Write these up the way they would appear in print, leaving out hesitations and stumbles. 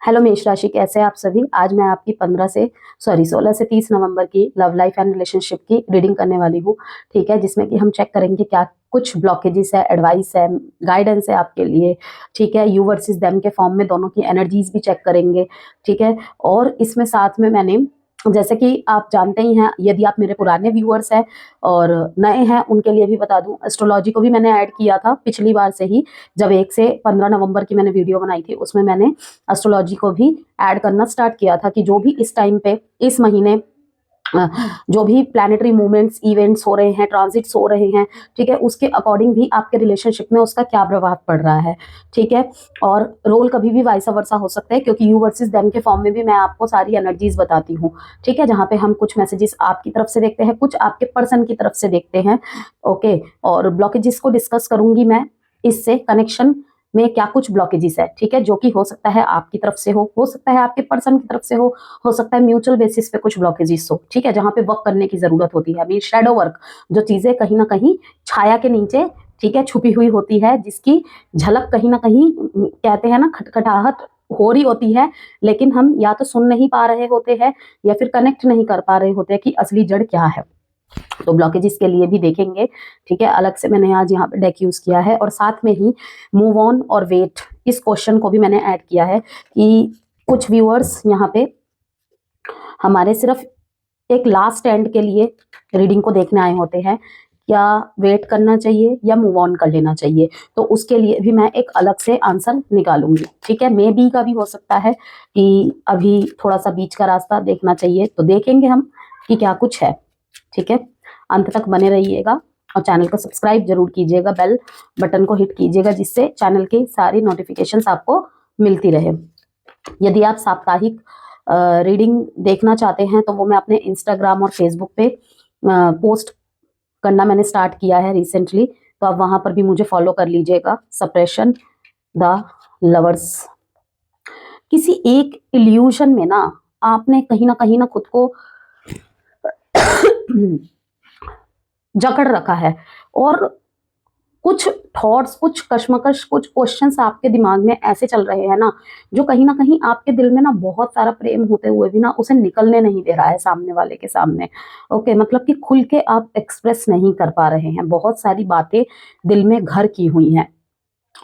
Hello मेष राशि, कैसे हैं आप सभी। आज मैं आपकी 16 से 30 नवंबर की लव लाइफ एंड रिलेशनशिप की रीडिंग करने वाली हूँ। ठीक है, जिसमें कि हम चेक करेंगे क्या कुछ ब्लॉकेजेस है, एडवाइस है, गाइडेंस है आपके लिए। ठीक है, यू वर्सेस देम के फॉर्म में दोनों की एनर्जीज भी चेक करेंगे। ठीक है, और इसमें साथ में मैंने, जैसे कि आप जानते ही हैं, यदि आप मेरे पुराने व्यूअर्स हैं और नए हैं उनके लिए भी बता दूं, एस्ट्रोलॉजी को भी मैंने ऐड किया था पिछली बार से ही। जब 1 से 15 नवंबर की मैंने वीडियो बनाई थी, उसमें मैंने एस्ट्रोलॉजी को भी ऐड करना स्टार्ट किया था कि जो भी इस टाइम पे, इस महीने जो भी प्लैनेटरी मूवमेंट्स, इवेंट्स हो रहे हैं, ट्रांजिट्स हो रहे हैं, ठीक है, उसके अकॉर्डिंग भी आपके रिलेशनशिप में उसका क्या प्रभाव पड़ रहा है। ठीक है, और रोल कभी भी वाइसा वर्सा हो सकता है, क्योंकि यू वर्सेस देम के फॉर्म में भी मैं आपको सारी एनर्जीज बताती हूँ। ठीक है, जहाँ पे हम कुछ मैसेजेस आपकी तरफ से देखते हैं, कुछ आपके पर्सन की तरफ से देखते हैं। ओके, और ब्लॉकेजेस को डिस्कस करूंगी मैं, इससे कनेक्शन में क्या कुछ ब्लॉकेजेस है। ठीक है, जो कि हो सकता है आपकी तरफ से हो सकता है आपके पर्सन की तरफ से हो सकता है म्यूचुअल बेसिस पे कुछ ब्लॉकेजेस हो। ठीक है, जहां पे वर्क करने की जरूरत होती है, अभी शैडो वर्क, जो चीजें कहीं ना कहीं छाया के नीचे, ठीक है, छुपी हुई होती है, जिसकी झलक कहीं ना कहीं, कहते हैं ना, खटखटाहट हो रही होती है, लेकिन हम या तो सुन नहीं पा रहे होते हैं या फिर कनेक्ट नहीं कर पा रहे होते हैं कि असली जड़ क्या है। तो ब्लॉकेजेस के लिए भी देखेंगे। ठीक है, अलग से मैंने आज यहाँ पे डेक यूज किया है, और साथ में ही मूव ऑन और वेट, इस क्वेश्चन को भी मैंने ऐड किया है कि कुछ व्यूअर्स यहाँ पे हमारे सिर्फ एक लास्ट एंड के लिए रीडिंग को देखने आए होते हैं, क्या वेट करना चाहिए या मूव ऑन कर लेना चाहिए। तो उसके लिए भी मैं एक अलग से आंसर निकालूंगी। ठीक है, मे बी का भी हो सकता है कि अभी थोड़ा सा बीच का रास्ता देखना चाहिए, तो देखेंगे हम कि क्या कुछ है। ठीक है, अंत तक बने रहिएगा और चैनल को सब्सक्राइब जरूर कीजिएगा, बेल बटन को हिट कीजिएगा, जिससे चैनल की सारी नोटिफिकेशंस आपको मिलती रहे। यदि आप साप्ताहिक रीडिंग देखना चाहते हैं तो वो मैं अपने इंस्टाग्राम और फेसबुक पे पोस्ट करना मैंने स्टार्ट किया है रिसेंटली, तो आप वहां पर भी मुझे फॉलो कर लीजिएगा। सप्रेशन द लवर्स, किसी एक इल्यूशन में ना आपने कहीं ना खुद को जकड़ रखा है, और कुछ थॉट्स, कुछ कश्मकश, कुछ क्वेश्चंस आपके दिमाग में ऐसे चल रहे हैं ना, जो कहीं ना कहीं आपके दिल में ना बहुत सारा प्रेम होते हुए भी ना उसे निकलने नहीं दे रहा है सामने वाले के सामने। ओके, मतलब कि खुल के आप एक्सप्रेस नहीं कर पा रहे हैं, बहुत सारी बातें दिल में घर की हुई हैं।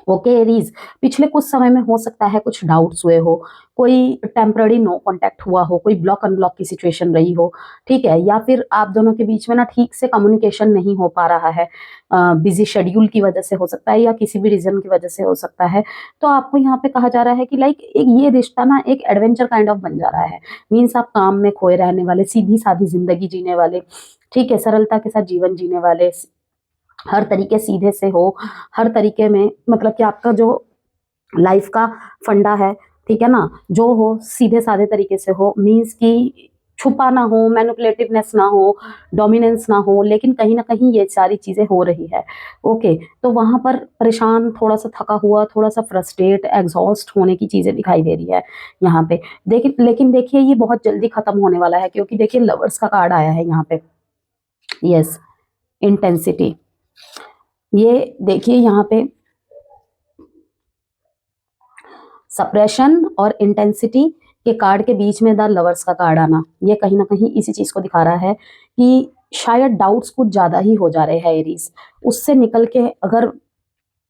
ओके एरीज, पिछले कुछ समय में हो सकता है कुछ डाउट्स हुए हो, कोई टेम्पररी नो कांटेक्ट हुआ हो, कोई ब्लॉक अनब्लॉक की सिचुएशन रही हो। ठीक है, या फिर आप दोनों के बीच में ना ठीक से कम्युनिकेशन नहीं हो पा रहा है, बिजी शेड्यूल की वजह से हो सकता है या किसी भी रीजन की वजह से हो सकता है। तो आपको यहाँ पे कहा जा रहा है कि लाइक एक ये रिश्ता ना एक एडवेंचर काइंड ऑफ बन जा रहा है। मीन्स आप काम में खोए रहने वाले, सीधी सादी जिंदगी जीने वाले, ठीक है, सरलता के साथ जीवन जीने वाले, हर तरीके सीधे से हो, हर तरीके में, मतलब कि आपका जो लाइफ का फंडा है, ठीक है ना, जो हो सीधे साधे तरीके से हो। मीन्स कि छुपा ना हो, मैनिपुलेटिवनेस ना हो, डोमिनेंस ना हो, लेकिन कहीं ना कहीं ये सारी चीजें हो रही है। ओके, तो वहां पर परेशान, थोड़ा सा थका हुआ, थोड़ा सा फ्रस्ट्रेट, एग्जॉस्ट होने की चीजें दिखाई दे रही है यहाँ पे। लेकिन देखिए, ये बहुत जल्दी खत्म होने वाला है, क्योंकि देखिए लवर्स का कार्ड आया है यहाँ पे। यस, इंटेंसिटी, ये देखिए यहाँ पे सप्रेशन और इंटेंसिटी के कार्ड के बीच में द लवर्स का कार्ड आना, ये कहीं ना कहीं इसी चीज को दिखा रहा है कि शायद डाउट्स कुछ ज्यादा ही हो जा रहे हैं एरीज। उससे निकल के अगर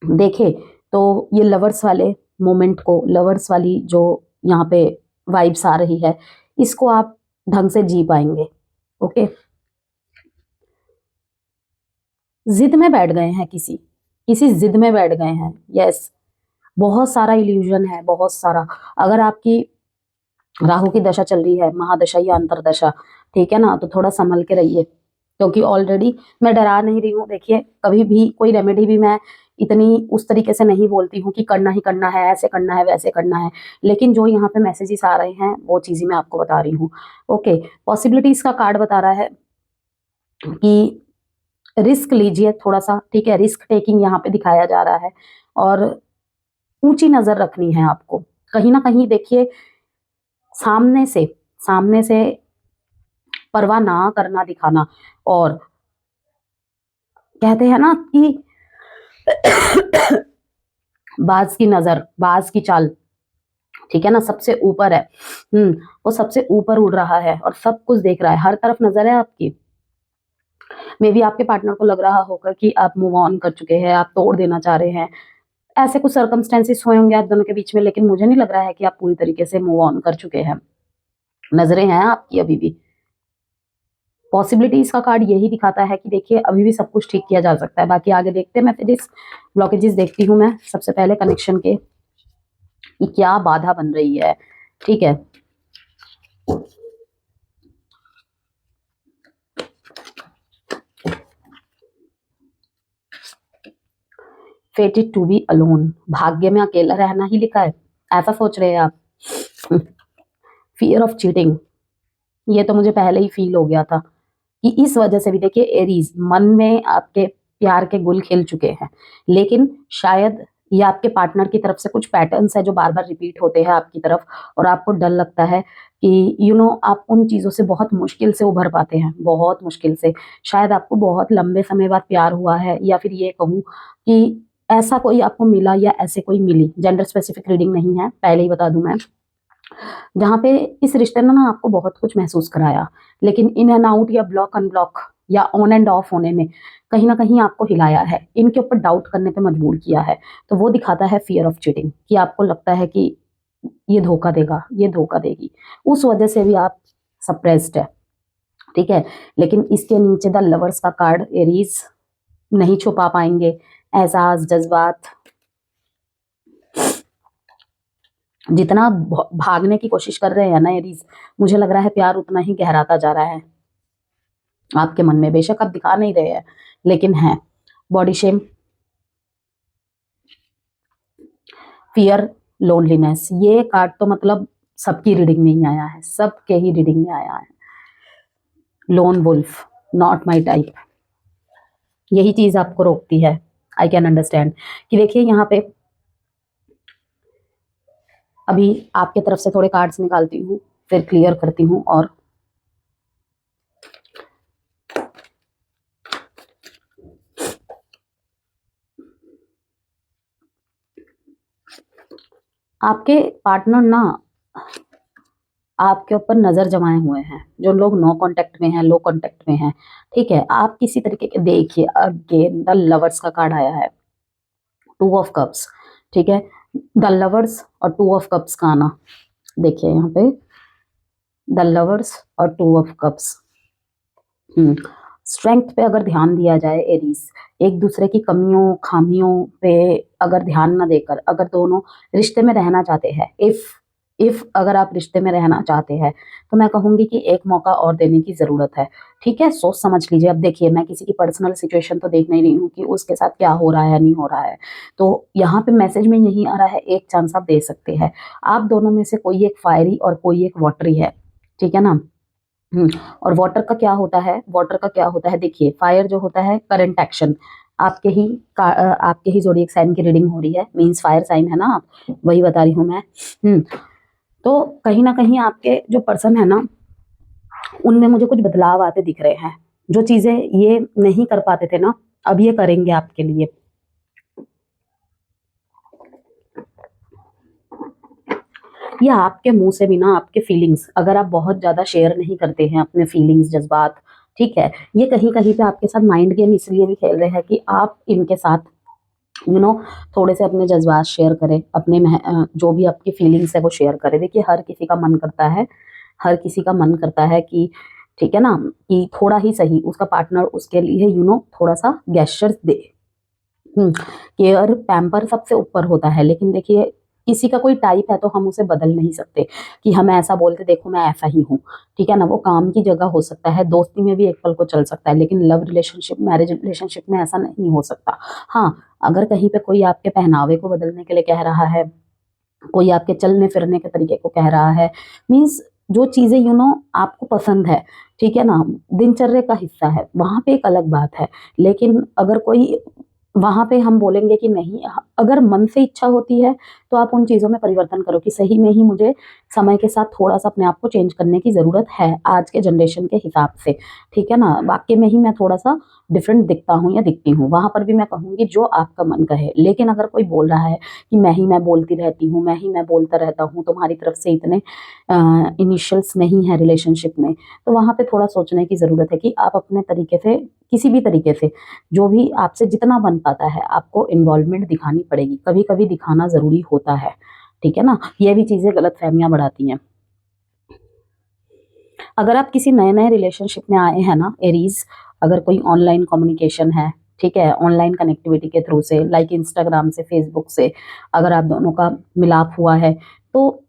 देखे तो ये लवर्स वाले मोमेंट को, लवर्स वाली जो यहाँ पे वाइब्स आ रही है, इसको आप ढंग से जी पाएंगे। ओके, जिद में बैठ गए हैं, किसी किसी जिद में बैठ गए हैं। यस, बहुत सारा इल्यूजन है, बहुत सारा। अगर आपकी राहु की दशा चल रही है, महादशा या अंतरदशा, ठीक है ना, तो थोड़ा संभल के रहिए, क्योंकि ऑलरेडी मैं डरा नहीं रही हूँ। देखिए, कभी भी कोई रेमेडी भी मैं इतनी उस तरीके से नहीं बोलती हूँ कि करना ही करना है, ऐसे करना है, वैसे करना है, लेकिन जो यहाँ पे मैसेजेस आ रहे हैं वो चीजें मैं आपको बता रही हूँ। ओके, पॉसिबिलिटीज का कार्ड बता रहा है कि रिस्क लीजिए थोड़ा सा, ठीक है, रिस्क टेकिंग यहाँ पे दिखाया जा रहा है, और ऊंची नजर रखनी है आपको। कहीं ना कहीं देखिए, सामने से परवाह ना करना दिखाना, और कहते हैं ना कि बाज की नजर, बाज की चाल, ठीक है ना, सबसे ऊपर है। वो सबसे ऊपर उड़ रहा है और सब कुछ देख रहा है, हर तरफ नजर है आपकी। मे बी आपके पार्टनर को लग रहा होगा कि आप मूव ऑन कर चुके हैं, आप तोड़ देना चाह रहे हैं, ऐसे कुछ सर्कमस्टेंसेस हुए होंगे आप दोनों के बीच में, लेकिन मुझे नहीं लग रहा है कि आप पूरी तरीके से मूव ऑन कर चुके हैं। नजरें हैं आपकी अभी भी। पॉसिबिलिटीज का कार्ड यही दिखाता है कि देखिए अभी भी सब कुछ ठीक किया जा सकता है। बाकी आगे देखते हैं मैसेजेस, ब्लॉकेजेस देखती हूँ मैं सबसे पहले कनेक्शन के, कि क्या बाधा बन रही है। ठीक है, फेटेड टू बी अलोन, भाग्य में अकेला रहना ही लिखा है, ऐसा सोच रहे हैं आप। फियर ऑफ चीटिंग, ये तो मुझे पहले ही फील हो गया था कि इस वजह से भी देखिए एरीज मन में आपके प्यार के गुल खिल चुके हैं, लेकिन शायद ये आपके पार्टनर की तरफ से कुछ पैटर्न्स है जो बार बार रिपीट होते हैं आपकी तरफ, और आपको डर लगता है कि आप उन चीज़ों से बहुत मुश्किल से उभर पाते हैं, बहुत मुश्किल से। शायद आपको बहुत लंबे समय बाद प्यार हुआ है, या फिर ये कहूँ कि ऐसा कोई आपको मिला या ऐसे कोई मिली, जेंडर स्पेसिफिक रीडिंग नहीं है, पहले ही बता दूं मैं, जहाँ पे इस रिश्ते ने ना आपको बहुत कुछ महसूस कराया, लेकिन इन एंड आउट या ब्लॉक अनब्लॉक या ऑन एंड ऑफ होने में कहीं ना कहीं आपको हिलाया है, इनके ऊपर डाउट करने पे मजबूर किया है। तो वो दिखाता है फियर ऑफ चीटिंग, कि आपको लगता है कि ये धोखा देगा, ये धोखा देगी, उस वजह से भी आप सप्रेस्ड है। ठीक है, लेकिन इसके नीचे द लवर्स का कार्ड, एरीज नहीं छुपा पाएंगे एहसास, जज्बात। जितना भागने की कोशिश कर रहे हैं ना एरीज, मुझे लग रहा है प्यार उतना ही गहराता जा रहा है आपके मन में। बेशक आप दिखा नहीं रहे हैं, लेकिन है। बॉडी शेम, फियर, लोनलीनेस, ये कार्ड तो मतलब सबकी रीडिंग में ही आया है, सबके ही रीडिंग में आया है। Lone wolf, not my type, यही चीज आपको रोकती है। आई कैन अंडरस्टैंड कि देखिए यहाँ पे अभी आपके तरफ से थोड़े कार्ड्स निकालती हूँ, फिर क्लियर करती हूँ। और आपके पार्टनर ना आपके ऊपर नजर जमाए हुए हैं, जो लोग नो कांटेक्ट में हैं, लो कांटेक्ट में हैं। ठीक है, आप किसी तरीके के, देखिए अगेन द लवर्स का कार्ड आया है, टू ऑफ कप्स। ठीक है, द लवर्स और टू ऑफ कप्स का आना, देखिए यहाँ पे द लवर्स और टू ऑफ कप्स। स्ट्रेंथ पे अगर ध्यान दिया जाए एरीज, एक दूसरे की कमियों खामियों पे अगर ध्यान ना देकर, अगर दोनों रिश्ते में रहना चाहते हैं, इफ अगर आप रिश्ते में रहना चाहते हैं, तो मैं कहूंगी कि एक मौका और देने की जरूरत है। ठीक है, सोच समझ लीजिए। अब देखिए मैं किसी की पर्सनल सिचुएशन तो देख नहीं रही हूँ कि उसके साथ क्या हो रहा है या नहीं हो रहा है, तो यहाँ पे मैसेज में यही आ रहा है, एक चांस आप दे सकते हैं। आप दोनों में से कोई एक फायरी और कोई एक वाटरी है। ठीक है ना। और वाटर का क्या होता है, वाटर का क्या होता है, देखिए फायर जो होता है करंट एक्शन, आपके ही जोड़िएक साइन की रीडिंग हो रही है, मींस फायर साइन है ना आप, वही बता रही हूँ मैं। तो कहीं ना कहीं आपके जो पर्सन है ना, उनमें मुझे कुछ बदलाव आते दिख रहे हैं। जो चीजें ये नहीं कर पाते थे ना, अब ये करेंगे आपके लिए। या आपके मुंह से भी ना आपके फीलिंग्स, अगर आप बहुत ज्यादा शेयर नहीं करते हैं अपने फीलिंग्स, जज्बात, ठीक है, ये कहीं कहीं पे आपके साथ माइंड गेम इसलिए भी खेल रहे हैं कि आप इनके साथ थोड़े से अपने जज्बात शेयर करें, अपने जो भी आपकी फीलिंग्स है वो शेयर करें। देखिए हर किसी का मन करता है, हर किसी का मन करता है कि, ठीक है ना, कि थोड़ा ही सही उसका पार्टनर उसके लिए थोड़ा सा गेस्चर्स दे। केयर पैम्पर सबसे ऊपर होता है, लेकिन देखिए किसी का कोई टाइप है तो हम उसे बदल नहीं सकते कि हम ऐसा बोलते देखो मैं ऐसा ही हूँ। ठीक है ना, वो काम की जगह हो सकता है, दोस्ती में भी एक पल को चल सकता है, लेकिन लव रिलेशनशिप, मैरिज रिलेशनशिप में ऐसा नहीं हो सकता। हाँ, अगर कहीं पे कोई आपके पहनावे को बदलने के लिए कह रहा है, कोई आपके चलने फिरने के तरीके को कह रहा है, मीन्स जो चीजें आपको पसंद है, ठीक है ना, दिनचर्या का हिस्सा है, वहां पे एक अलग बात है। लेकिन अगर कोई वहां पे हम बोलेंगे कि नहीं, अगर मन से इच्छा होती है तो आप उन चीज़ों में परिवर्तन करो कि सही में ही मुझे समय के साथ थोड़ा सा अपने आप को चेंज करने की ज़रूरत है आज के जनरेशन के हिसाब से, ठीक है ना। वाक्य में ही मैं थोड़ा सा डिफरेंट दिखता हूँ या दिखती हूँ, वहाँ पर भी मैं कहूँगी जो आपका मन कहे। लेकिन अगर कोई बोल रहा है कि मैं बोलती रहती हूँ, मैं बोलता रहता हूँ, तुम्हारी तरफ से इतने इनिशियल्स नहीं है रिलेशनशिप में, तो वहाँ पे थोड़ा सोचने की ज़रूरत है कि आप अपने तरीके से, किसी भी तरीके से, जो भी आपसे जितना बन पाता है आपको इन्वॉल्वमेंट दिखानी पड़ेगी। कभी कभी दिखाना ज़रूरी होता है, ठीक है ना। ये भी चीज़ें गलतफहमियां बढ़ाती हैं। अगर आप किसी नए नए रिलेशनशिप में आए हैं ना एरीज, अगर कोई ऑनलाइन कम्युनिकेशन है, ठीक है, ऑनलाइन कनेक्टिविटी के थ्रू से, लाइक इंस्टाग्राम से, फेसबुक से, अगर आप दोनों का मिलाप हुआ है, तो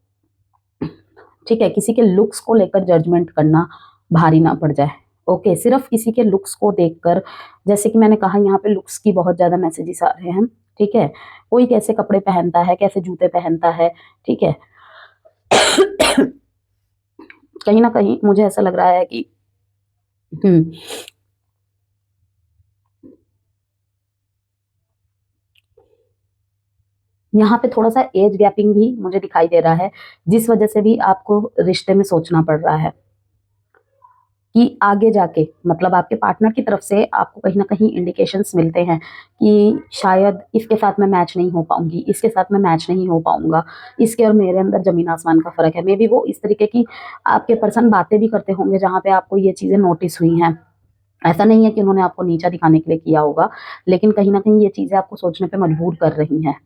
ठीक है, किसी के लुक्स को लेकर जजमेंट करना भारी ना पड़ जाए। ओके, सिर्फ किसी के लुक्स को देखकर, जैसे कि मैंने कहा यहाँ पे लुक्स की बहुत ज़्यादा मैसेजेस आ रहे हैं, ठीक है। कोई कैसे कपड़े पहनता है, कैसे जूते पहनता है, ठीक है, कहीं ना कहीं मुझे ऐसा लग रहा है कि यहाँ पे थोड़ा सा एज गैपिंग भी मुझे दिखाई दे रहा है, जिस वजह से भी आपको रिश्ते में सोचना पड़ रहा है कि आगे जाके, मतलब आपके पार्टनर की तरफ से आपको कहीं ना कहीं इंडिकेशंस मिलते हैं कि शायद इसके साथ मैं मैच नहीं हो पाऊंगी, इसके साथ मैं मैच नहीं हो पाऊंगा, इसके और मेरे अंदर जमीन आसमान का फर्क है। मे बी वो इस तरीके की आपके पर्सन बातें भी करते होंगे जहाँ पे आपको ये चीज़ें नोटिस हुई हैं। ऐसा नहीं है कि उन्होंने आपको नीचा दिखाने के लिए किया होगा, लेकिन कहीं ना कहीं ये चीज़ें आपको सोचने पे मजबूर कर रही हैं।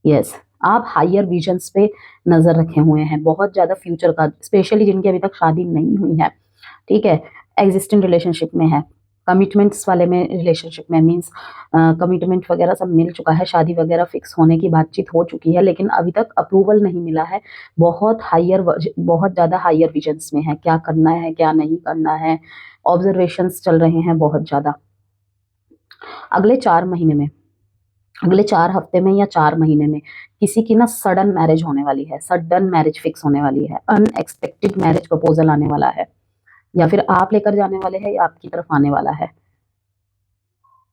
यस, आप हायर विजन्स पे नजर रखे हुए हैं, बहुत ज्यादा फ्यूचर का, स्पेशली जिनकी अभी तक शादी नहीं हुई है, ठीक है, एग्जिस्टिंग रिलेशनशिप में है, कमिटमेंट्स वाले में रिलेशनशिप में, मीन्स कमिटमेंट वगैरह सब मिल चुका है, शादी वगैरह फिक्स होने की बातचीत हो चुकी है, लेकिन अभी तक अप्रूवल नहीं मिला है। बहुत ज़्यादा हायर विजन्स में है, क्या करना है क्या नहीं करना है, ऑब्जर्वेशंस चल रहे हैं बहुत ज़्यादा। अगले 4 महीने में, अगले 4 हफ्ते में या 4 महीने में किसी की ना सडन मैरिज होने वाली है, सडन मैरिज फिक्स होने वाली है, अनएक्सपेक्टेड मैरिज प्रपोजल आने वाला है, या फिर आप लेकर जाने वाले हैं या आपकी तरफ आने वाला है।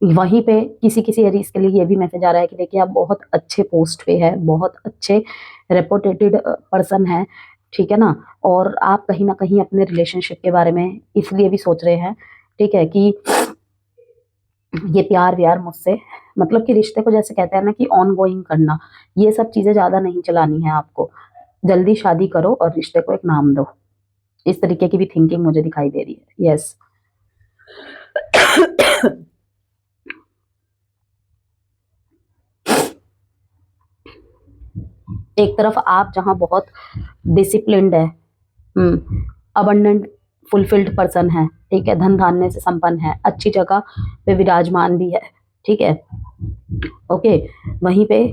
वहीं पे किसी किसी एरीज के लिए ये भी मैसेज आ रहा है कि देखिए आप बहुत अच्छे पोस्ट पे है, बहुत अच्छे रेपुटेटेड पर्सन है, ठीक है ना, और आप कहीं ना कहीं अपने रिलेशनशिप के बारे में इसलिए भी सोच रहे हैं, ठीक है, कि ये प्यार व्यार मुझसे, मतलब कि रिश्ते को जैसे कहते हैं ना कि ऑन गोइंग करना, ये सब चीजें ज्यादा नहीं चलानी है आपको, जल्दी शादी करो और रिश्ते को एक नाम दो। इस तरीके की भी थिंकिंग मुझे दिखाई दे रही है। यस, एक तरफ आप जहां बहुत डिसिप्लिन्ड है, अबंडेंट फुलफिल्ड पर्सन है, ठीक है, धन धान्य से संपन्न है, अच्छी जगह पे विराजमान भी है, ठीक है, ओके, वहीं पे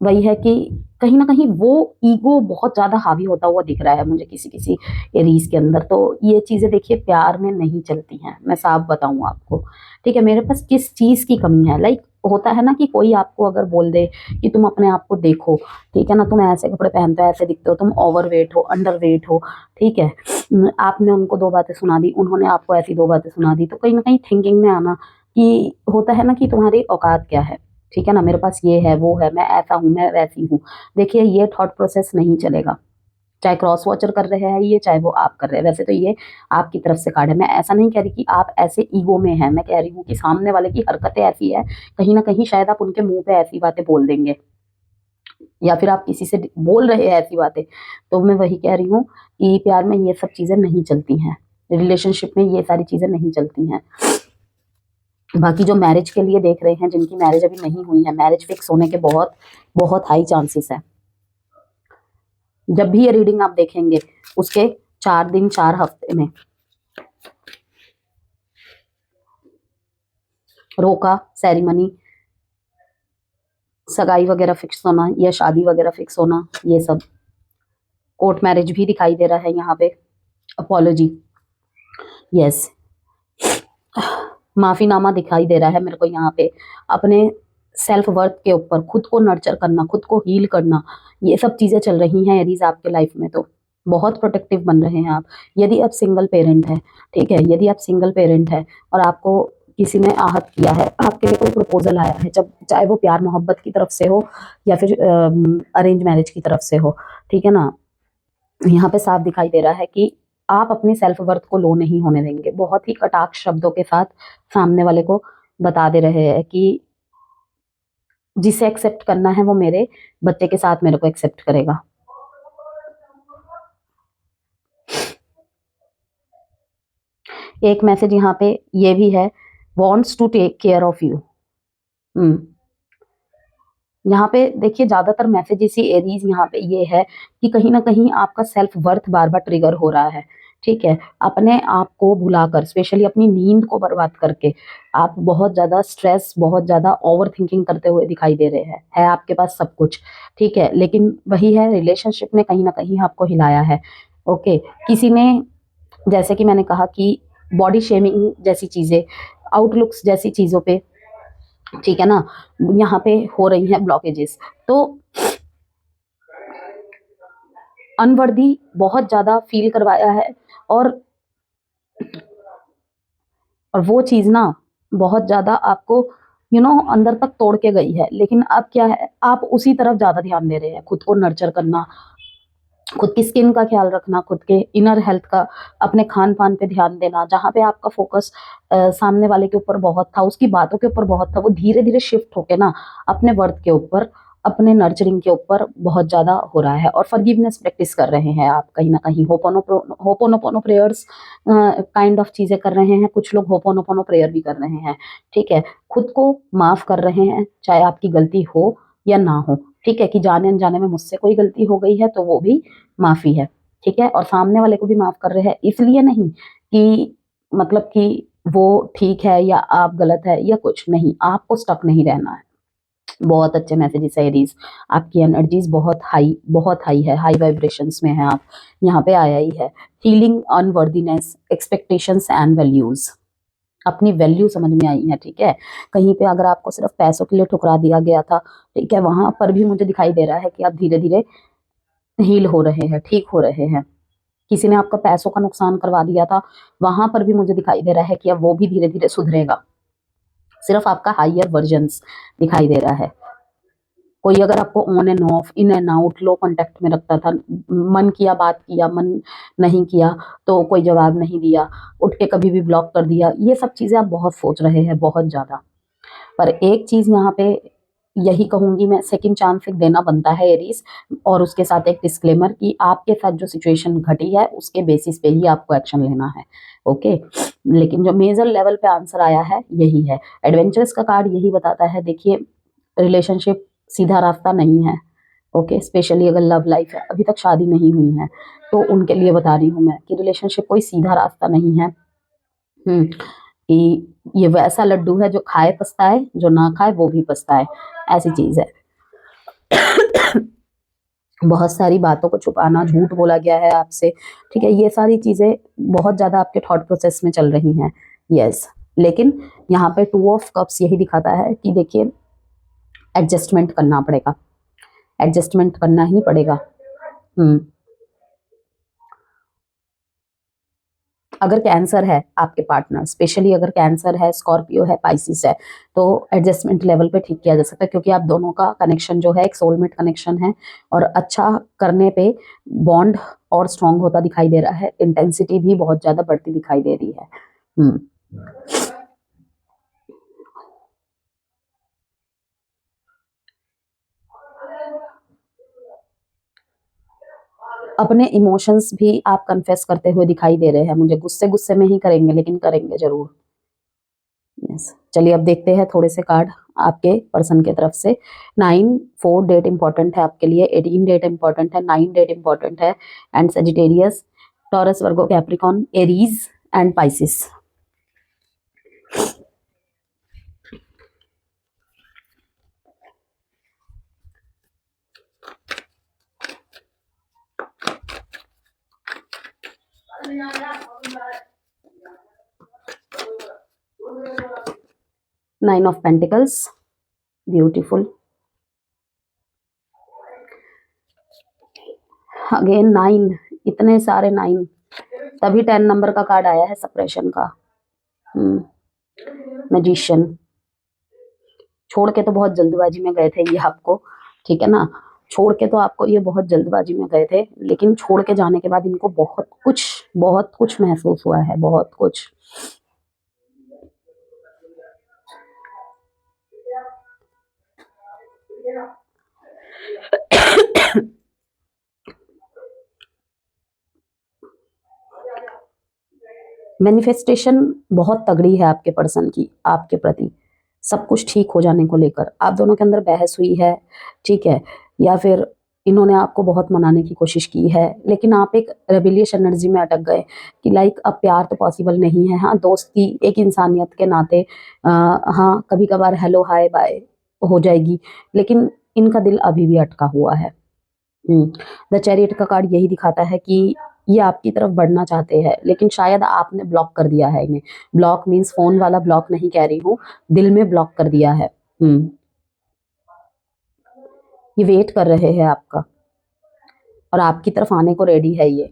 वही है कि कहीं ना कहीं वो ईगो बहुत ज्यादा हावी होता हुआ दिख रहा है मुझे किसी किसी एरीज के अंदर। तो ये चीजें देखिए प्यार में नहीं चलती हैं, मैं साफ बताऊं आपको, ठीक है। मेरे पास किस चीज की कमी है, लाइक होता है ना कि कोई आपको अगर बोल दे कि तुम अपने आप को देखो, ठीक है ना, तुम ऐसे कपड़े पहनते हो, ऐसे दिखते हो, तुम ओवरवेट हो, अंडरवेट हो, ठीक है, आपने उनको 2 बातें सुना दी, उन्होंने आपको ऐसी 2 बातें सुना दी, तो कहीं ना कहीं थिंकिंग में आना कि होता है ना कि तुम्हारी औकात क्या है, ठीक है ना, मेरे पास ये है वो है, मैं ऐसा हूँ मैं वैसी हूँ। देखिए ये थॉट प्रोसेस नहीं चलेगा, चाहे क्रॉस वॉचर कर रहे हैं ये, चाहे वो आप कर रहे हैं। वैसे तो ये आपकी तरफ से कार्ड है, मैं ऐसा नहीं कह रही कि आप ऐसे ईगो में हैं, मैं कह रही हूँ कि सामने वाले की हरकतें ऐसी है, कहीं ना कहीं शायद आप उनके मुंह पे ऐसी बातें बोल देंगे, या फिर आप किसी से बोल रहे हैं ऐसी बातें। तो मैं वही कह रही हूँ कि प्यार में ये सब चीजें नहीं चलती हैं, रिलेशनशिप में ये सारी चीजें नहीं चलती हैं। बाकी जो मैरिज के लिए देख रहे हैं, जिनकी मैरिज अभी नहीं हुई है, मैरिज फिक्स होने के बहुत बहुत हाई चांसेस है। जब भी ये रीडिंग आप देखेंगे उसके 4 दिन 4 हफ्ते में रोका सेरेमनी, सगाई वगैरह फिक्स होना या शादी वगैरह फिक्स होना, ये सब, कोर्ट मैरिज भी दिखाई दे रहा है यहाँ पे, अपॉलोजी, यस, माफीनामा दिखाई दे रहा है मेरे को यहाँ पे, अपने सेल्फ वर्थ के ऊपर खुद को नर्चर करना, खुद को हील करना, ये सब चीजें चल रही हैं एरीज आपके लाइफ में। तो बहुत प्रोटेक्टिव बन रहे हैं आप। यदि आप सिंगल पेरेंट है, ठीक है, यदि आप सिंगल पेरेंट है और आपको किसी ने आहत किया है, आपके लिए कोई प्रपोजल आया है, जब चाहे वो प्यार मोहब्बत की तरफ से हो या फिर अरेंज मैरिज की तरफ से हो, ठीक है ना। यहाँ पे साफ दिखाई दे रहा है कि आप अपनी सेल्फ वर्थ को लो नहीं होने देंगे। बहुत ही कटाक्ष शब्दों के साथ सामने वाले को बता दे रहे हैं कि जिसे एक्सेप्ट करना है वो मेरे बच्चे के साथ मेरे को एक्सेप्ट करेगा। एक मैसेज यहाँ पे ये भी है, wants to take care of you. यहाँ पे देखिए ज्यादातर मैसेज इसी एरीज यहाँ पे ये है कि कहीं ना कहीं आपका सेल्फ वर्थ बार बार ट्रिगर हो रहा है, ठीक है। अपने आप को भुलाकर, स्पेशली अपनी नींद को बर्बाद करके आप बहुत ज्यादा स्ट्रेस, बहुत ज्यादा ओवर थिंकिंग करते हुए दिखाई दे रहे हैं। है आपके पास सब कुछ, ठीक है, लेकिन वही है, रिलेशनशिप ने कहीं ना कहीं आपको हिलाया है। ओके, किसी ने, जैसे कि मैंने कहा कि बॉडी शेमिंग जैसी चीजें, आउटलुक्स जैसी चीजों पे, ठीक है ना, यहाँ पे हो रही हैं ब्लॉकेजेस। तो अनवर्दी बहुत ज्यादा फील करवाया है, और वो चीज ना बहुत ज्यादा आपको अंदर तक तोड़ के गई है। लेकिन अब क्या है, आप उसी तरफ ज्यादा ध्यान दे रहे हैं, खुद को नर्चर करना, खुद की स्किन का ख्याल रखना, खुद के इनर हेल्थ का, अपने खान पान पे ध्यान देना। जहाँ पे आपका फोकस सामने वाले के ऊपर बहुत था, उसकी बातों के ऊपर बहुत था, वो धीरे धीरे शिफ्ट होके ना अपने वर्थ के ऊपर, अपने नर्चरिंग के ऊपर बहुत ज्यादा हो रहा है। और फॉरगिवनेस प्रैक्टिस कर रहे हैं आप, कहीं ना कहीं होपोनोपोनो प्रेयर्स काइंड ऑफ चीजें कर रहे हैं। कुछ लोग होपोनोपोनो प्रेयर भी कर रहे हैं, ठीक है। खुद को माफ कर रहे हैं, चाहे आपकी गलती हो या ना हो, ठीक है, कि जाने अनजाने में मुझसे कोई गलती हो गई है तो वो भी माफी है, ठीक है। और सामने वाले को भी माफ कर रहे हैं, इसलिए नहीं कि मतलब कि वो ठीक है या आप गलत है या कुछ नहीं, आपको स्टक नहीं रहना है। बहुत अच्छे मैसेजेस है एरीज, आपकी एनर्जीज बहुत हाई है, हाई वाइब्रेशंस में है आप। यहाँ पे आया ही है feeling unworthiness, expectations and values, अपनी वैल्यू समझ में आई है, ठीक है। कहीं पे अगर आपको सिर्फ पैसों के लिए ठुकरा दिया गया था, ठीक है, वहां पर भी मुझे दिखाई दे रहा है कि आप धीरे धीरे हील हो रहे हैं, ठीक हो रहे हैं। किसी ने आपका पैसों का नुकसान करवा दिया था, वहां पर भी मुझे दिखाई दे रहा है कि अब वो भी धीरे धीरे सुधरेगा। सिर्फ आपका हायर वर्जन्स दिखाई दे रहा है। कोई अगर आपको on end of, in and out, low contact में रखता था, मन किया बात किया, मन नहीं किया तो कोई जवाब नहीं दिया, उठ के कभी भी ब्लॉक कर दिया, ये सब चीजें आप बहुत सोच रहे हैं, बहुत ज्यादा। पर एक चीज यहाँ पे यही कहूंगी मैं, सेकंड चांस देना बनता है एरीज। और उसके साथ एक डिस्क्लेमर कि आपके साथ जो सिचुएशन घटी है उसके बेसिस पे ही आपको एक्शन लेना है, ओके। लेकिन जो मेजर लेवल पे आंसर आया है यही है। एडवेंचरस का कार्ड यही बताता है, देखिए रिलेशनशिप सीधा रास्ता नहीं है, ओके। स्पेशली अगर लव लाइफ है, अभी तक शादी नहीं हुई है, तो उनके लिए बता रही हूँ मैं कि रिलेशनशिप कोई सीधा रास्ता नहीं है। कि ये वैसा लड्डू है जो खाए पछताए, जो ना खाए वो भी पछताए, ऐसी चीज है। बहुत सारी बातों को छुपाना, झूठ बोला गया है आपसे, ठीक है, ये सारी चीजें बहुत ज्यादा आपके थॉट प्रोसेस में चल रही हैं, यस। लेकिन यहाँ पे 2 ऑफ कप्स यही दिखाता है कि देखिए एडजस्टमेंट करना पड़ेगा, एडजस्टमेंट करना ही पड़ेगा। अगर कैंसर है आपके पार्टनर, स्पेशली अगर कैंसर है, स्कॉर्पियो है, पाइसिस है, तो एडजस्टमेंट लेवल पे ठीक किया जा सकता है, क्योंकि आप दोनों का कनेक्शन जो है एक सोलमेट कनेक्शन है, और अच्छा करने पे बॉन्ड और स्ट्रांग होता दिखाई दे रहा है, इंटेंसिटी भी बहुत ज्यादा बढ़ती दिखाई दे रही है। अपने इमोशंस भी आप कन्फेस करते हुए दिखाई दे रहे हैं मुझे, गुस्से गुस्से में ही करेंगे लेकिन करेंगे जरूर, यस। चलिए अब देखते हैं थोड़े से कार्ड आपके पर्सन के तरफ से। 9-4 डेट इंपॉर्टेंट है आपके लिए, 18 डेट इंपॉर्टेंट है, 9 डेट इंपॉर्टेंट है, and Sagittarius, taurus, Virgo, Capricorn, Aries and Pisces. Nine of pentacles, beautiful, again 9, इतने सारे 9, तभी 10 नंबर का कार्ड आया है सप्रेशन का। मैजिशियन, छोड़ के तो बहुत जल्दबाजी में गए थे ये आपको, ठीक है ना, छोड़ के तो आपको ये बहुत जल्दबाजी में गए थे, लेकिन छोड़ के जाने के बाद इनको बहुत कुछ महसूस हुआ है, बहुत कुछ। मैनिफेस्टेशन बहुत तगड़ी है आपके पर्सन की आपके प्रति, सब कुछ ठीक हो जाने को लेकर। आप दोनों के अंदर बहस हुई है, ठीक है, या फिर इन्होंने आपको बहुत मनाने की कोशिश की है, लेकिन आप एक रेबिलियस एनर्जी में अटक गए कि लाइक अब प्यार तो पॉसिबल नहीं है। हाँ, दोस्ती एक इंसानियत के नाते हाँ कभी कभार हेलो हाय बाय हो जाएगी, लेकिन इनका दिल अभी भी अटका हुआ है। द चैरियट का कार्ड यही दिखाता है कि ये आपकी तरफ बढ़ना चाहते हैं, लेकिन शायद आपने ब्लॉक कर दिया है इन्हें। ब्लॉक मीन्स फोन वाला ब्लॉक नहीं कह रही हूँ, दिल में ब्लॉक कर दिया है। ये वेट कर रहे हैं आपका, और आपकी तरफ आने को रेडी है ये,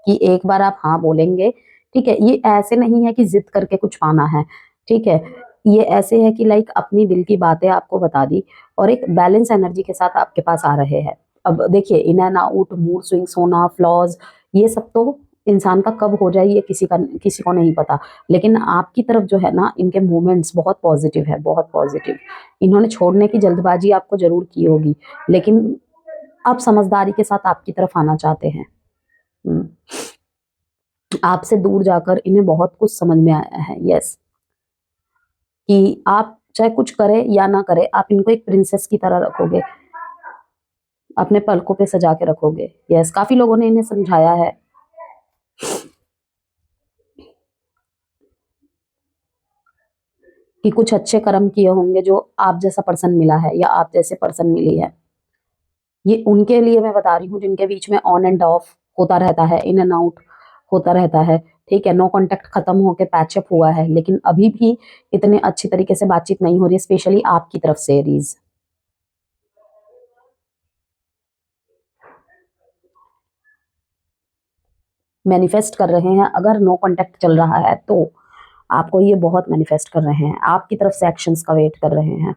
कि एक बार आप हाँ बोलेंगे, ठीक है। ये ऐसे नहीं है कि जिद करके कुछ पाना है, ठीक है। ये ऐसे है कि लाइक अपनी दिल की बातें आपको बता दी, और एक बैलेंस एनर्जी के साथ आपके पास आ रहे हैं। अब देखिए, in and out, mood swings होना, फ्लॉज, ये सब तो इंसान का कब हो जाए ये किसी को नहीं पता, लेकिन आपकी तरफ जो है ना, इनके मूवमेंट्स बहुत पॉजिटिव है, बहुत पॉजिटिव। इन्होंने छोड़ने की जल्दबाजी आपको जरूर की होगी, लेकिन अब समझदारी के साथ आपकी तरफ आना चाहते हैं। आपसे दूर जाकर इन्हें बहुत कुछ समझ में आया है, यस, कि आप चाहे कुछ करें या ना करें, आप इनको एक प्रिंसेस की तरह रखोगे, अपने पलकों पे सजा के रखोगे। यस, काफी लोगों ने इन्हें समझाया है कि कुछ अच्छे कर्म किए होंगे जो आप जैसा पर्सन मिला है या आप जैसे पर्सन मिली है। ये उनके लिए मैं बता रही हूँ जिनके बीच में ऑन एंड ऑफ होता रहता है, इन एंड आउट होता रहता है, ठीक है। नो कांटेक्ट खत्म होके पैचअप हुआ है, लेकिन अभी भी इतने अच्छी तरीके से बातचीत नहीं हो रही है, स्पेशली आपकी तरफ से एरीज। मैनिफेस्ट कर रहे हैं, अगर नो कांटेक्ट चल रहा है तो आपको ये बहुत मैनिफेस्ट कर रहे हैं, आपकी तरफ से एक्शंस का वेट कर रहे हैं।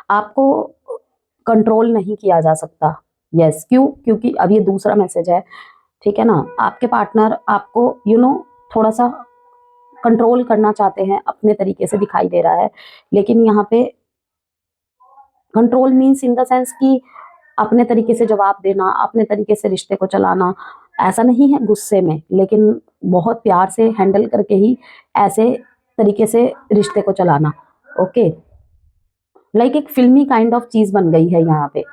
आपको कंट्रोल नहीं किया जा सकता, यस, क्यों? क्योंकि अब ये दूसरा मैसेज है, ठीक है ना। आपके पार्टनर आपको थोड़ा सा कंट्रोल करना चाहते हैं, अपने तरीके से दिखाई दे रहा है, लेकिन यहाँ पे control means in the sense कि अपने तरीके से जवाब देना, अपने तरीके से रिश्ते को चलाना, ऐसा नहीं है गुस्से में, लेकिन बहुत प्यार से हैंडल करके ही ऐसे तरीके से रिश्ते को चलाना। ओके, लाइक एक फिल्मी काइंड ऑफ चीज बन गई है यहाँ पे।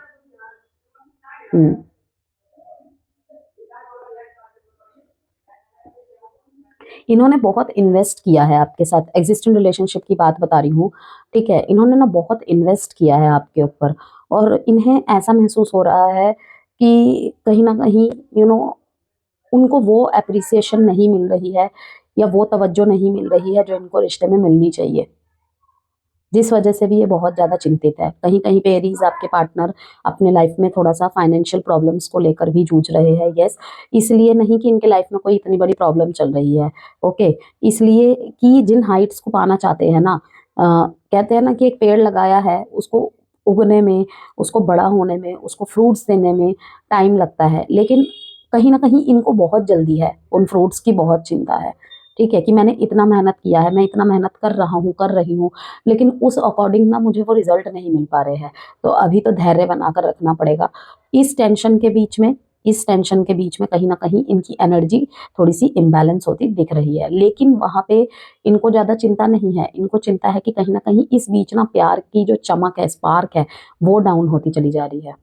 हम्म इन्होंने बहुत इन्वेस्ट किया है आपके साथ, एग्जिस्टिंग रिलेशनशिप की बात बता रही हूँ, ठीक है। इन्होंने ना बहुत इन्वेस्ट किया है आपके ऊपर, और इन्हें ऐसा महसूस हो रहा है कि कहीं ना कहीं उनको वो अप्रिसिएशन नहीं मिल रही है, या वो तवज्जो नहीं मिल रही है जो इनको रिश्ते में मिलनी चाहिए, जिस वजह से भी ये बहुत ज़्यादा चिंतित है। कहीं कहीं पे एरीज आपके पार्टनर अपने लाइफ में थोड़ा सा फाइनेंशियल प्रॉब्लम्स को लेकर भी जूझ रहे हैं, यस। इसलिए नहीं कि इनके लाइफ में कोई इतनी बड़ी प्रॉब्लम चल रही है, ओके, इसलिए कि जिन हाइट्स को पाना चाहते हैं ना, कहते हैं ना कि एक पेड़ लगाया है, उसको उगने में, उसको बड़ा होने में, उसको फ्रूट्स देने में टाइम लगता है, लेकिन कहीं ना कहीं इनको बहुत जल्दी है, उन फ्रूट्स की बहुत चिंता है, ठीक है, कि मैंने इतना मेहनत किया है, मैं इतना मेहनत कर रहा हूँ, कर रही हूँ, लेकिन उस अकॉर्डिंग ना मुझे वो रिजल्ट नहीं मिल पा रहे हैं, तो अभी तो धैर्य बनाकर रखना पड़ेगा। इस टेंशन के बीच में इस टेंशन के बीच में कहीं ना कहीं इनकी एनर्जी थोड़ी सी इम्बैलेंस होती दिख रही है, लेकिन वहां पे इनको ज्यादा चिंता नहीं है। इनको चिंता है कि कहीं ना कहीं इस बीच ना प्यार की जो चमक है, स्पार्क है, वो डाउन होती चली जा रही है।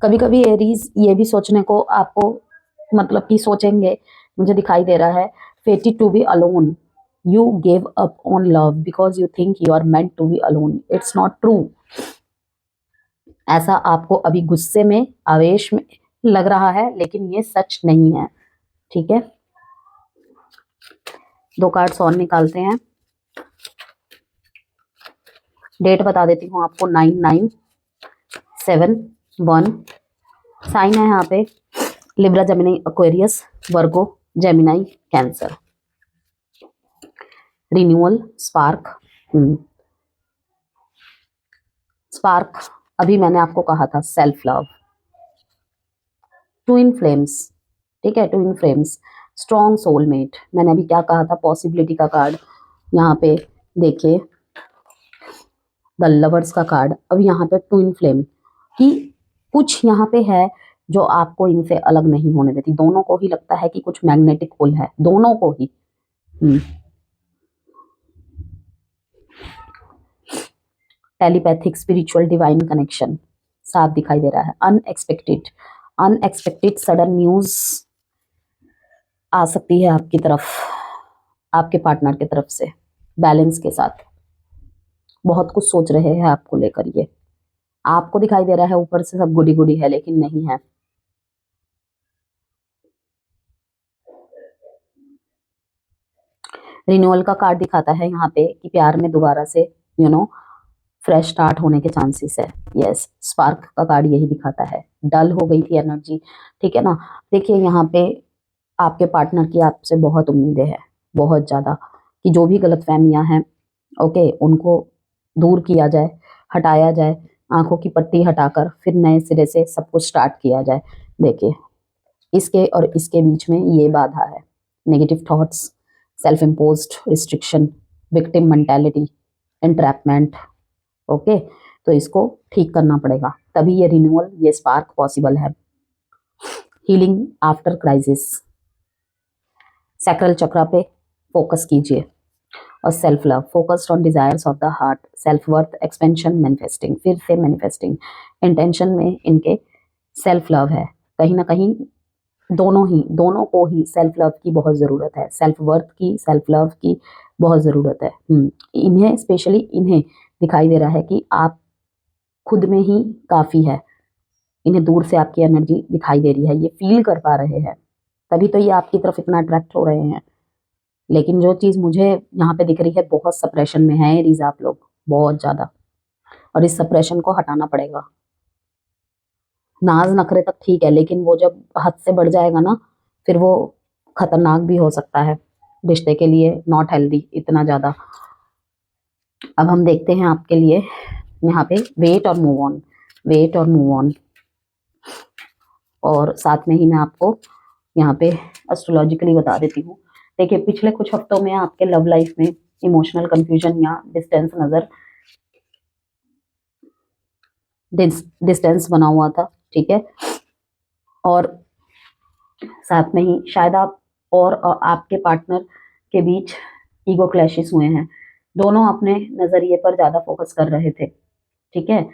कभी कभी एरीज ये भी सोचने को आपको, मतलब कि सोचेंगे, मुझे दिखाई दे रहा है, fated to be alone, you gave up on love because you think you are meant to be alone, it's not true। ऐसा आपको अभी गुस्से में, आवेश में लग रहा है, लेकिन ये सच नहीं है, ठीक है। 2 कार्ड्स और निकालते हैं। डेट बता देती हूँ आपको, 9971। साइन है यहाँ पे Libra, Gemini, Aquarius, Virgo, Gemini, Cancer. Renewal, spark. Spark अभी मैंने आपको कहा था, सेल्फ लव, ट्विन फ्लेम्स, ठीक है, ट्विन फ्लेम्स, स्ट्रॉन्ग सोलमेट। मैंने अभी क्या कहा था, पॉसिबिलिटी का कार्ड यहाँ पे देखिए, द लवर्स का कार्ड। अब यहाँ पे ट्विन फ्लेम की कुछ यहाँ पे है जो आपको इनसे अलग नहीं होने देती। दोनों को ही लगता है कि कुछ मैग्नेटिक पुल है, दोनों को ही। टेलीपैथिक, स्पिरिचुअल, डिवाइन कनेक्शन साफ दिखाई दे रहा है। अनएक्सपेक्टेड सडन न्यूज आ सकती है आपकी तरफ, आपके पार्टनर की तरफ से, बैलेंस के साथ। बहुत कुछ सोच रहे हैं आपको लेकर, ये आपको दिखाई दे रहा है ऊपर से सब गुडी गुडी है, लेकिन नहीं है। रिन्यूअल का कार्ड दिखाता है यहाँ पे कि प्यार में दोबारा से फ्रेश स्टार्ट होने के चांसेस है। यस, स्पार्क का कार्ड यही दिखाता है। डल हो गई थी एनर्जी, ठीक है ना। देखिए यहाँ पे आपके पार्टनर की आपसे बहुत उम्मीदें हैं, बहुत ज़्यादा, कि जो भी गलतफहमियां हैं, ओके, उनको दूर किया जाए, हटाया जाए, आंखों की पट्टी हटाकर फिर नए सिरे से सब कुछ स्टार्ट किया जाए। देखिए इसके और इसके बीच में ये बाधा है, negative thoughts, self imposed restriction, victim mentality, entrapment. Okay, तो इसको ठीक करना पड़ेगा, तभी ये रिन्यूअल, ये स्पार्क पॉसिबल है। हीलिंग आफ्टर क्राइसिस, सैक्रल चक्रा पे फोकस कीजिए। और self love, focused on desires of the heart, self worth, expansion, manifesting, फिर से मैनिफेस्टिंग। इंटेंशन में इनके सेल्फ लव है, कहीं ना कहीं दोनों को ही सेल्फ लव की बहुत ज़रूरत है, सेल्फ वर्थ की, सेल्फ लव की बहुत ज़रूरत है। इन्हें, स्पेशली इन्हें दिखाई दे रहा है कि आप खुद में ही काफ़ी है। इन्हें दूर से आपकी एनर्जी दिखाई दे रही है, ये फील कर पा रहे हैं, तभी तो ये आपकी तरफ इतना अट्रैक्ट हो रहे हैं। लेकिन जो चीज़ मुझे यहाँ पे दिख रही है, बहुत सप्रेशन में है एरीज आप लोग, बहुत ज़्यादा, और इस सप्रेशन को हटाना पड़ेगा। नाज नखरे तक ठीक है, लेकिन वो जब हद से बढ़ जाएगा ना, फिर वो खतरनाक भी हो सकता है, रिश्ते के लिए नॉट हेल्दी इतना ज़्यादा। अब हम देखते हैं आपके लिए यहाँ पे वेट और मूव ऑन, वेट और मूव ऑन। और साथ में ही मैं आपको यहाँ पे एस्ट्रोलॉजिकली बता देती हूँ। देखिए पिछले कुछ हफ्तों में आपके लव लाइफ में इमोशनल कंफ्यूजन या डिस्टेंस बना हुआ था, ठीक है। और साथ में ही शायद आप और आपके पार्टनर के बीच ईगो क्लैशेस हुए हैं, दोनों अपने नज़रिए पर ज़्यादा फोकस कर रहे थे, ठीक है।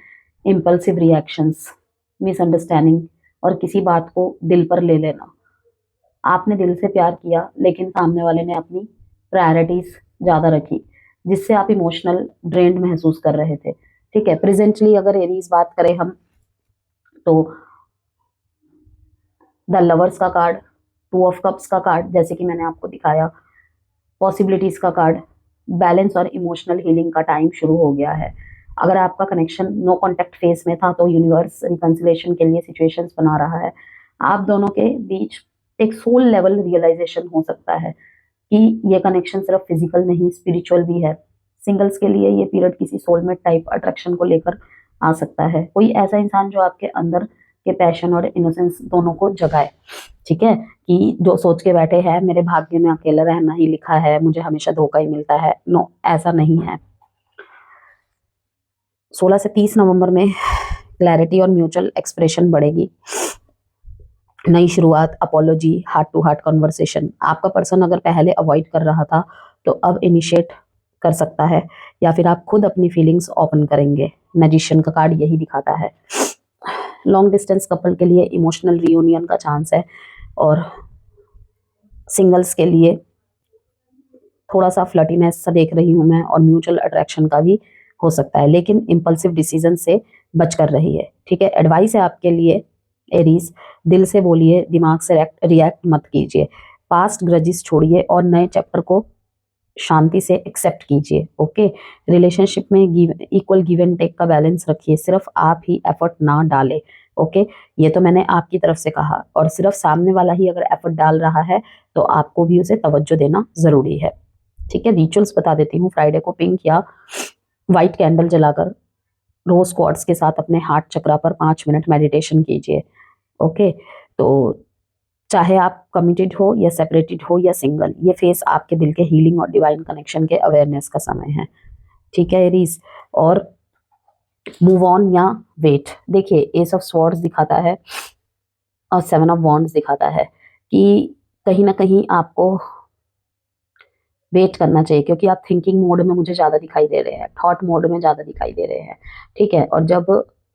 इम्पल्सिव रिएक्शंस, मिसअंडरस्टैंडिंग, और किसी बात को दिल पर ले लेना। आपने दिल से प्यार किया, लेकिन सामने वाले ने अपनी प्रायोरिटीज ज़्यादा रखी, जिससे आप इमोशनल ड्रेन्ड महसूस कर रहे थे, ठीक है। प्रेजेंटली अगर एरीज बात करें हम, तो द लवर्स का कार्ड, 2 ऑफ कप्स का कार्ड, जैसे कि मैंने आपको दिखाया, पॉसिबिलिटीज का कार्ड, बैलेंस और इमोशनल हीलिंग का टाइम शुरू हो गया है। अगर आपका कनेक्शन नो कॉन्टेक्ट फेज में था, तो यूनिवर्स रिकंसिलेशन के लिए सिचुएशंस बना रहा है। आप दोनों के बीच एक सोल लेवल रियलाइजेशन हो सकता है कि ये कनेक्शन सिर्फ फिजिकल नहीं, स्पिरिचुअल भी है। सिंगल्स के लिए ये पीरियड किसी सोलमेट टाइप अट्रैक्शन को लेकर आ सकता है, कोई ऐसा इंसान जो आपके अंदर के पैशन और इनोसेंस दोनों को जगाए, ठीक है। कि जो सोच के बैठे हैं मेरे भाग्य में अकेला रहना ही लिखा है, मुझे हमेशा धोखा ही मिलता है, नो, ऐसा नहीं है। 16 से 30 नवंबर में क्लैरिटी और म्यूचुअल एक्सप्रेशन बढ़ेगी, नई शुरुआत, apology, heart to heart conversation. आपका पर्सन अगर पहले अवॉइड कर रहा था, तो अब इनिशिएट कर सकता है, या फिर आप खुद अपनी फीलिंग्स ओपन करेंगे। मैजिशियन का कार्ड यही दिखाता है। लॉन्ग डिस्टेंस कपल के लिए इमोशनल रियूनियन का चांस है, और सिंगल्स के लिए थोड़ा सा फ्लर्टीनेस सा देख रही हूँ मैं, और म्यूचुअल अट्रैक्शन का भी हो सकता है, लेकिन इम्पल्सिव डिसीजन से बच कर रही है, ठीक है। एडवाइस है आपके लिए एरीज, दिल से बोलिए, दिमाग से रिएक्ट मत कीजिए। पास्ट ग्रजिस छोड़िए और नए चैप्टर को शांति से एक्सेप्ट कीजिए। ओके, रिलेशनशिप में इक्वल गिव एंड टेक का बैलेंस रखिए, सिर्फ आप ही एफर्ट ना डालें। ओके, ये तो मैंने आपकी तरफ से कहा, और सिर्फ सामने वाला ही अगर एफर्ट डाल रहा है तो आपको भी उसे तवज्जो देना जरूरी है। ठीक है, रिचुअल्स बता देती हूँ। फ्राइडे को पिंक या व्हाइट कैंडल जलाकर रोज क्वार्ट्स के साथ अपने हार्ट चक्रा पर 5 मिनट मेडिटेशन कीजिए। ओके, तो चाहे आप कमिटेड हो या सेपरेटेड हो या सिंगल, ये फेस आपके दिल के हीलिंग और डिवाइन कनेक्शन के अवेयरनेस का समय है। ठीक है एरीज, और मूव ऑन या वेट। देखिए, एस ऑफ स्वॉर्ड्स दिखाता है और 7 ऑफ वॉन्ड्स दिखाता है कि कहीं ना कहीं आपको वेट करना चाहिए, क्योंकि आप थिंकिंग मोड में मुझे ज़्यादा दिखाई दे रहे हैं, थॉट मोड में ज़्यादा दिखाई दे रहे हैं। ठीक है, और जब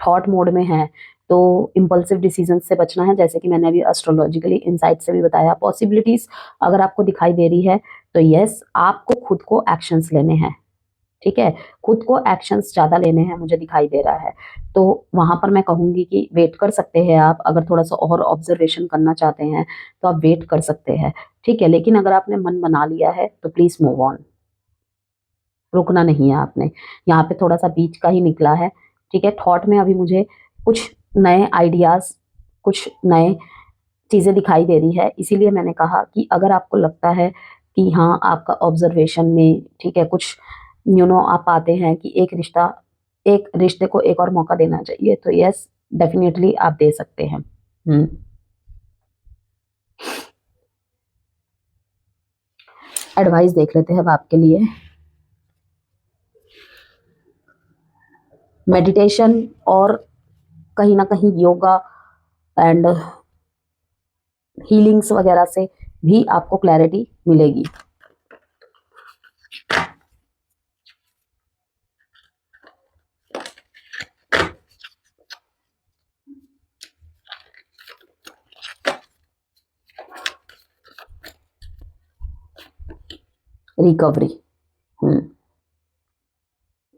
थॉट मोड में है तो इम्पल्सिव डिसीजन से बचना है, जैसे कि मैंने अभी एस्ट्रोलॉजिकली इनसाइट से भी बताया। पॉसिबिलिटीज अगर आपको दिखाई दे रही है तो यस, आपको खुद को एक्शंस लेने हैं। ठीक है, खुद को एक्शंस ज़्यादा लेने हैं, मुझे दिखाई दे रहा है। तो वहां पर मैं कहूंगी कि वेट कर सकते हैं आप, अगर थोड़ा सा और ऑब्जर्वेशन करना चाहते हैं तो आप वेट कर सकते हैं। ठीक है, लेकिन अगर आपने मन बना लिया है तो प्लीज मूव ऑन, रुकना नहीं है आपने। यहाँ पे थोड़ा सा बीच का ही निकला है। ठीक है, थॉट में अभी मुझे कुछ नए आइडियाज, कुछ नए चीजें दिखाई दे रही है, इसीलिए मैंने कहा कि अगर आपको लगता है कि हाँ, आपका ऑब्जर्वेशन में ठीक है कुछ आप पाते हैं कि एक रिश्ते को एक और मौका देना चाहिए, तो यस, डेफिनेटली आप दे सकते हैं। एडवाइस देख लेते हैं अब आपके लिए। मेडिटेशन और कहीं ना कहीं योगा एंड हीलिंग्स वगैरह से भी आपको क्लैरिटी मिलेगी। रिकवरी,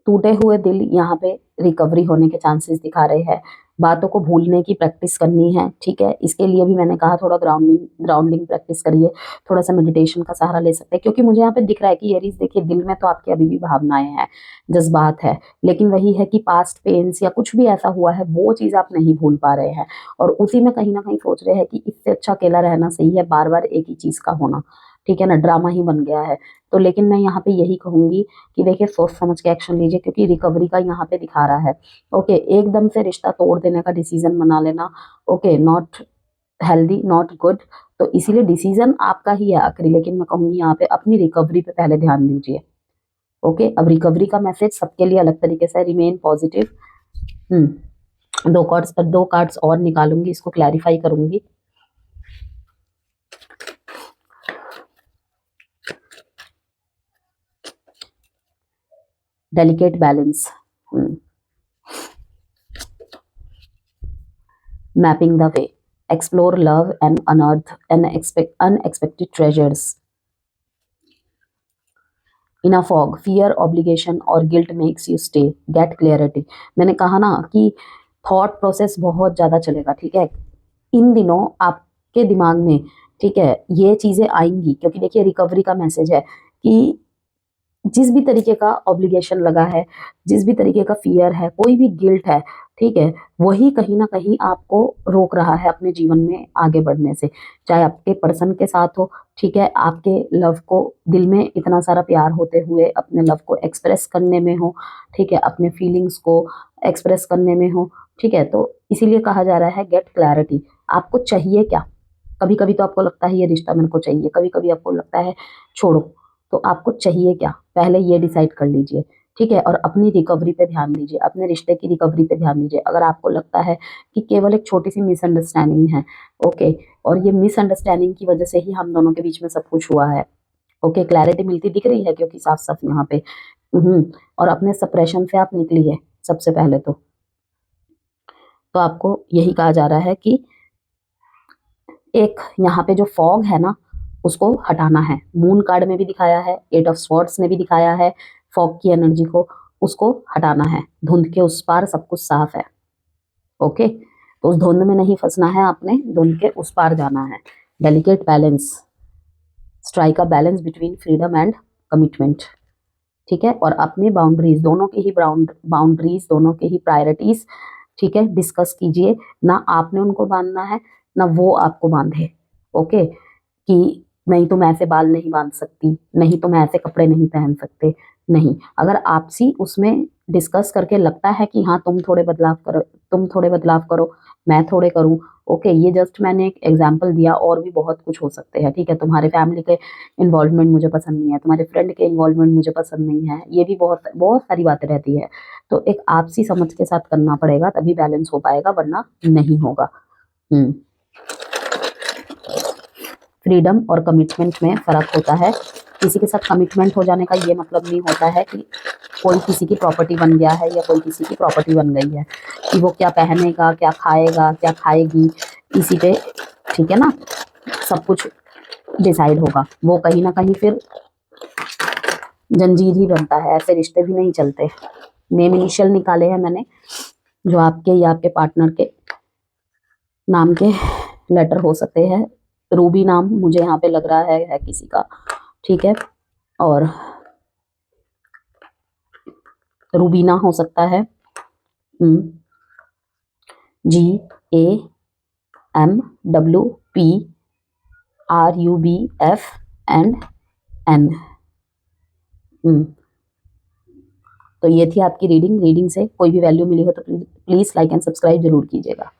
टूटे हुए दिल, यहाँ पे रिकवरी होने के चांसेस दिखा रहे हैं। बातों को भूलने की प्रैक्टिस करनी है। ठीक है, इसके लिए भी मैंने कहा थोड़ा ग्राउंडिंग प्रैक्टिस करिए, थोड़ा सा मेडिटेशन का सहारा ले सकते हैं, क्योंकि मुझे यहाँ पे दिख रहा है कि एरीज देखिए, दिल में तो आपकी अभी भी भावनाएं हैं, जज्बात है, लेकिन वही है कि पास्ट पेन्स या कुछ भी ऐसा हुआ है वो चीज़ आप नहीं भूल पा रहे हैं, और उसी में कहीं ना कहीं सोच रहे हैं कि इससे अच्छा अकेला रहना सही है, बार बार एक ही चीज़ का होना। ठीक है ना, ड्रामा ही बन गया है। तो लेकिन मैं यहाँ पे यही कहूंगी कि देखिए, सोच समझ के एक्शन लीजिए, क्योंकि रिकवरी का यहाँ पे दिखा रहा है। ओके, एकदम से रिश्ता तोड़ देने का डिसीजन बना लेना, okay, not healthy, not good. तो इसीलिए डिसीजन आपका ही है आखिरी, लेकिन मैं कहूंगी यहाँ पे अपनी रिकवरी पे पहले ध्यान दीजिए। ओके, अब रिकवरी का मैसेज सबके लिए अलग तरीके से, रिमेन पॉजिटिव। दो कार्ड्स और निकालूंगी, इसको क्लैरिफाई करूंगी। Delicate balance, mapping the way, explore love and unearth unexpected treasures. In a fog, fear, obligation और guilt makes you stay, get clarity. मैंने कहा ना कि थॉट प्रोसेस बहुत ज़्यादा चलेगा। ठीक है, इन दिनों आपके दिमाग में, ठीक है, ये चीज़ें आएंगी, क्योंकि देखिए रिकवरी का मैसेज है कि जिस भी तरीके का ऑब्लिगेशन लगा है, जिस भी तरीके का फियर है, कोई भी गिल्ट है, ठीक है, वही कहीं ना कहीं आपको रोक रहा है अपने जीवन में आगे बढ़ने से। चाहे आपके पर्सन के साथ हो, ठीक है, आपके लव को, दिल में इतना सारा प्यार होते हुए अपने लव को एक्सप्रेस करने में हो, ठीक है, अपने फीलिंग्स को एक्सप्रेस करने में हो। ठीक है, तो इसीलिए कहा जा रहा है गेट क्लैरिटी। आपको चाहिए क्या? कभी कभी तो आपको लगता है ये रिश्ता मेरे को चाहिए, कभी कभी आपको लगता है छोड़ो। तो आपको चाहिए क्या, पहले ये डिसाइड कर लीजिए। ठीक है, और अपनी रिकवरी पे ध्यान दीजिए, अपने रिश्ते की रिकवरी पे ध्यान दीजिए। अगर आपको लगता है कि केवल एक छोटी सी मिसअंडरस्टैंडिंग है, ओके, और ये मिसअंडरस्टैंडिंग की वजह से ही हम दोनों के बीच में सब कुछ हुआ है, ओके, क्लैरिटी मिलती दिख रही है, क्योंकि साफ साफ यहाँ पे और अपने सप्रेशन से आप निकली है सबसे पहले तो आपको यही कहा जा रहा है कि एक यहाँ पे जो फॉग है ना, उसको हटाना है। मून कार्ड में भी दिखाया है, 8 ऑफ स्वॉर्ड्स ने भी दिखाया है फॉग की एनर्जी को, उसको हटाना है। धुंध के उस पार सब कुछ साफ है। ओके, तो उस धुंध में नहीं फंसना है आपने, धुंध के उस पार जाना है। Delicate balance, strike a balance between freedom and commitment, ठीक है, और अपनी बाउंड्रीज, दोनों की ही बाउंड्रीज, दोनों की ही प्रायोरिटीज, ठीक है, डिस्कस कीजिए। ना आपने उनको बांधना है ना वो आपको बांधे। ओके, कि नहीं तुम ऐसे बाल नहीं बांध सकती, नहीं तुम ऐसे कपड़े नहीं पहन सकते, नहीं। अगर आपसी उसमें डिस्कस करके लगता है कि हाँ तुम थोड़े बदलाव करो, तुम थोड़े बदलाव करो, मैं थोड़े करूँ, ओके, ये जस्ट मैंने एक एग्जाम्पल दिया, और भी बहुत कुछ हो सकते हैं, ठीक है। तुम्हारे फैमिली के इन्वॉल्वमेंट मुझे पसंद नहीं है, तुम्हारे फ्रेंड के इन्वॉल्वमेंट मुझे पसंद नहीं है, ये भी बहुत बहुत सारी बातें रहती है। तो एक आपसी समझ के साथ करना पड़ेगा, तभी बैलेंस हो पाएगा, वरना नहीं होगा। फ्रीडम और कमिटमेंट में फ़र्क होता है। किसी के साथ कमिटमेंट हो जाने का ये मतलब नहीं होता है कि कोई किसी की प्रॉपर्टी बन गया है या कोई किसी की प्रॉपर्टी बन गई है, कि वो क्या पहनेगा, क्या खाएगा, क्या खाएगी, इसी पे, ठीक है ना, सब कुछ डिसाइड होगा। वो कहीं ना कहीं फिर जंजीर ही बनता है, ऐसे रिश्ते भी नहीं चलते। नेम इनिशियल निकाले हैं मैंने, जो आपके या आपके पार्टनर के नाम के लेटर हो सकते हैं। रूबी नाम मुझे यहाँ पे लग रहा है किसी का, ठीक है, और रूबीना हो सकता है, GAMWPRUBF एंड तो ये थी आपकी रीडिंग। रीडिंग से कोई भी वैल्यू मिली हो तो प्लीज़ लाइक एंड सब्सक्राइब जरूर कीजिएगा।